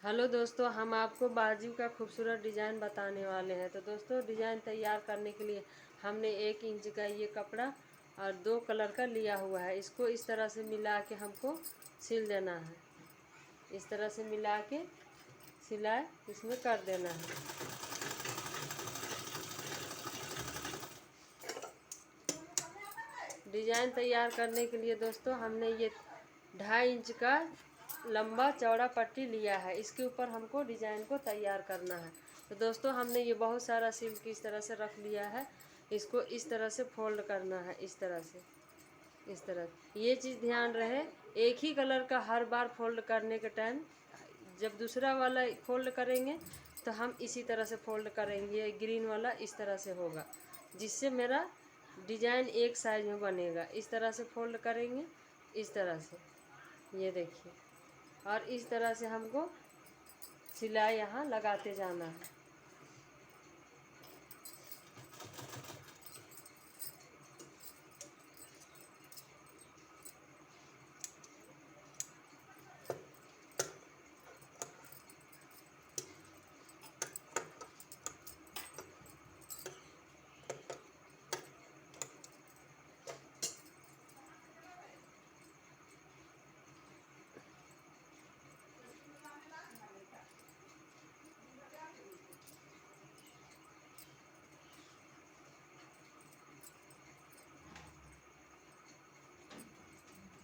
Hello दोस्तों, हम आपको बाजू का खूबसूरत डिज़ाइन बताने वाले हैं। तो दोस्तों, डिज़ाइन तैयार करने के लिए हमने 1 इंच का ये कपड़ा और 2 कलर का लिया हुआ है। इसको इस तरह से मिला के हमको सिल देना है। इस तरह से मिला के सिलाई इसमें कर देना है। डिज़ाइन तैयार करने के लिए दोस्तों हमने ये 2.5 इंच का लंबा चौड़ा पट्टी लिया है। इसके ऊपर हमको डिज़ाइन को तैयार करना है। तो दोस्तों, हमने ये बहुत सारा सिल्क इस तरह से रख लिया है। इसको इस तरह से फोल्ड करना है, इस तरह से, इस तरह। ये चीज़ ध्यान रहे, एक ही कलर का हर बार फोल्ड करने के टाइम, जब दूसरा वाला फोल्ड करेंगे तो हम इसी तरह से फोल्ड करेंगे। ग्रीन वाला इस तरह से होगा, जिससे मेरा डिज़ाइन एक साइज में बनेगा। इस तरह से फोल्ड करेंगे, इस तरह से, ये देखिए। और इस तरह से हमको सिलाई यहाँ लगाते जाना है।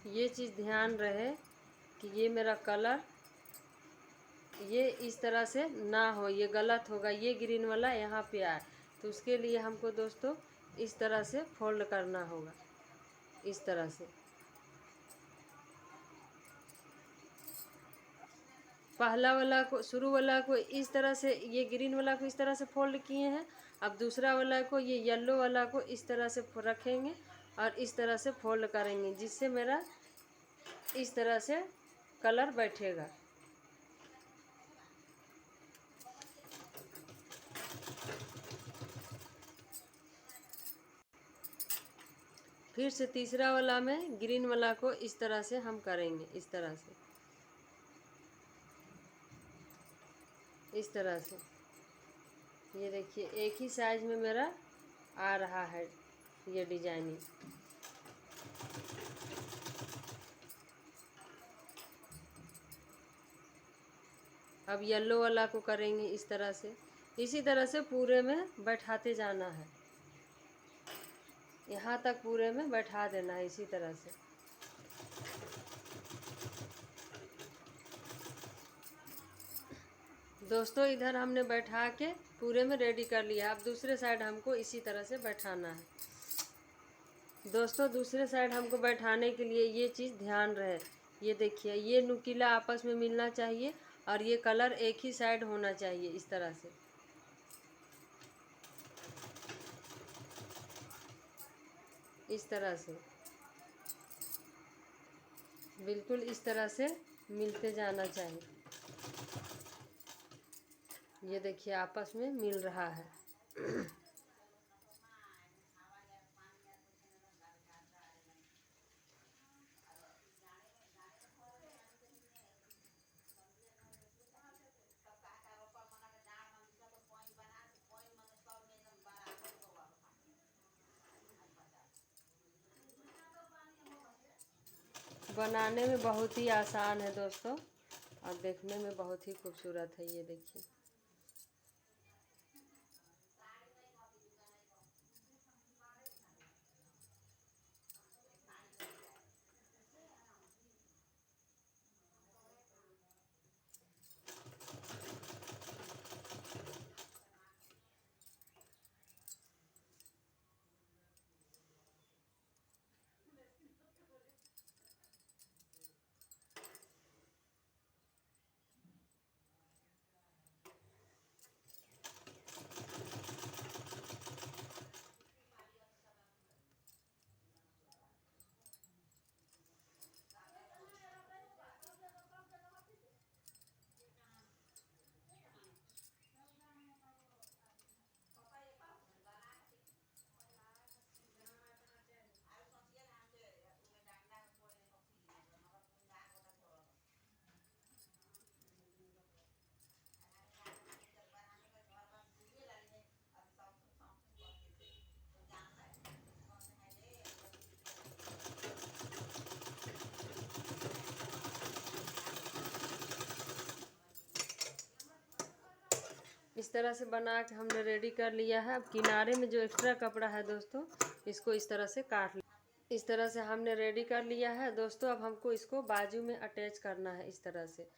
ये चीज़ ध्यान रहे कि ये मेरा कलर ये इस तरह से ना हो, ये गलत होगा। ये ग्रीन वाला यहाँ पे आए, तो उसके लिए हमको दोस्तों इस तरह से फोल्ड करना होगा, इस तरह से। पहला वाला को, शुरू वाला को इस तरह से, ये ग्रीन वाला को इस तरह से फोल्ड किए हैं। अब दूसरा वाला को, ये येलो वाला को इस तरह से रखेंगे और इस तरह से फोल्ड करेंगे, जिससे मेरा इस तरह से कलर बैठेगा। फिर से तीसरा वाला में ग्रीन वाला को इस तरह से हम करेंगे, इस तरह से, इस तरह से। ये देखिए, एक ही साइज में मेरा आ रहा है ये डिजाइनिंग। अब येलो वाला को करेंगे इस तरह से। इसी तरह से पूरे में बैठाते जाना है, यहाँ तक पूरे में बैठा देना है, इसी तरह से। दोस्तों, इधर हमने बैठा के पूरे में रेडी कर लिया। अब दूसरे साइड हमको इसी तरह से बैठाना है। दोस्तों, दूसरे साइड हमको बैठाने के लिए ये चीज़ ध्यान रहे, ये देखिए, ये नुकीला आपस में मिलना चाहिए और ये कलर एक ही साइड होना चाहिए, इस तरह से। इस तरह से बिल्कुल इस तरह से मिलते जाना चाहिए। ये देखिए, आपस में मिल रहा है। बनाने में बहुत ही आसान है दोस्तों, और देखने में बहुत ही खूबसूरत है। ये देखिए, इस तरह से बना के हमने रेडी कर लिया है। अब किनारे में जो एक्स्ट्रा कपड़ा है दोस्तों, इसको इस तरह से काट लिया। इस तरह से हमने रेडी कर लिया है दोस्तों। अब हमको इसको बाजू में अटैच करना है इस तरह से।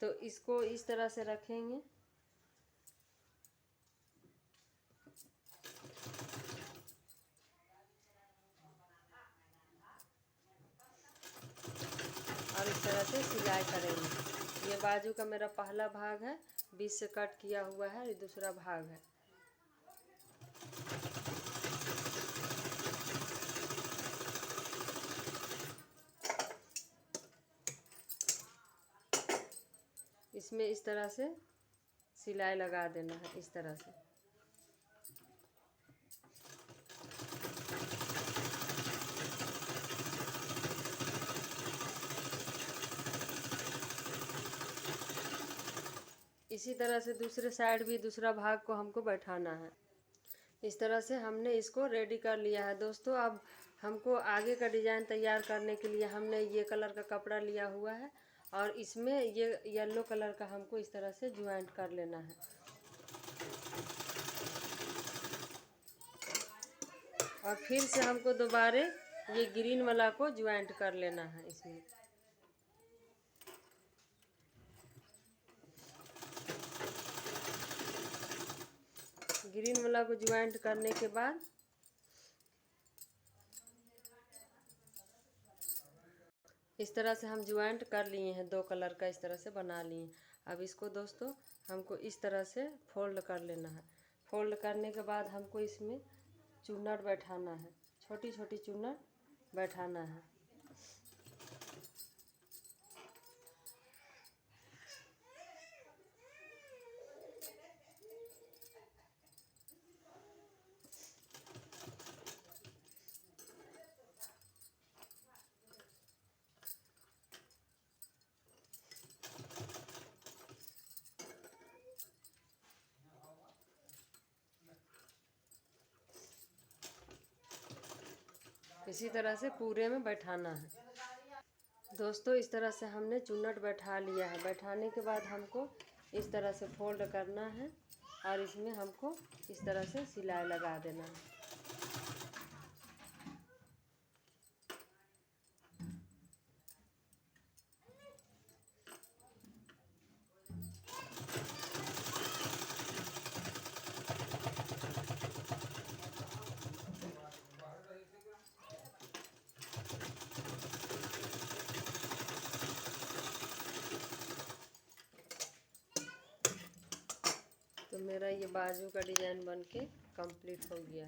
तो इसको इस तरह से रखेंगे। और इस तरह से सिलाई करेंगे। ये बाजू का मेरा पहला भाग है, बीच से कट किया हुआ है। ये दूसरा भाग है। इसमें इस तरह से सिलाई लगा देना है इस तरह से। इसी तरह से दूसरे साइड भी दूसरा भाग को हमको बैठाना है। इस तरह से हमने इसको रेडी कर लिया है दोस्तों। अब हमको आगे का डिज़ाइन तैयार करने के लिए हमने ये कलर का कपड़ा लिया हुआ है और इसमें ये येलो कलर का हमको इस तरह से ज्वाइंट कर लेना है। और फिर से हमको दोबारा ये ग्रीन वाला को ज्वाइंट कर लेना है इसमें। ग्रीन वाला को ज्वाइंट करने के बाद इस तरह से हम ज्वाइंट कर लिए हैं। दो कलर का इस तरह से बना लिए। अब इसको दोस्तों हमको इस तरह से फोल्ड कर लेना है। फोल्ड करने के बाद हमको इसमें चुन्नट बैठाना है, छोटी छोटी चुन्नट बैठाना है। इसी तरह से पूरे में बैठाना है दोस्तों। इस तरह से हमने चुन्नट बैठा लिया है। बैठाने के बाद हमको इस तरह से फोल्ड करना है और इसमें हमको इस तरह से सिलाई लगा देना है। तो मेरा ये बाजू का डिज़ाइन बन के कंप्लीट हो गया।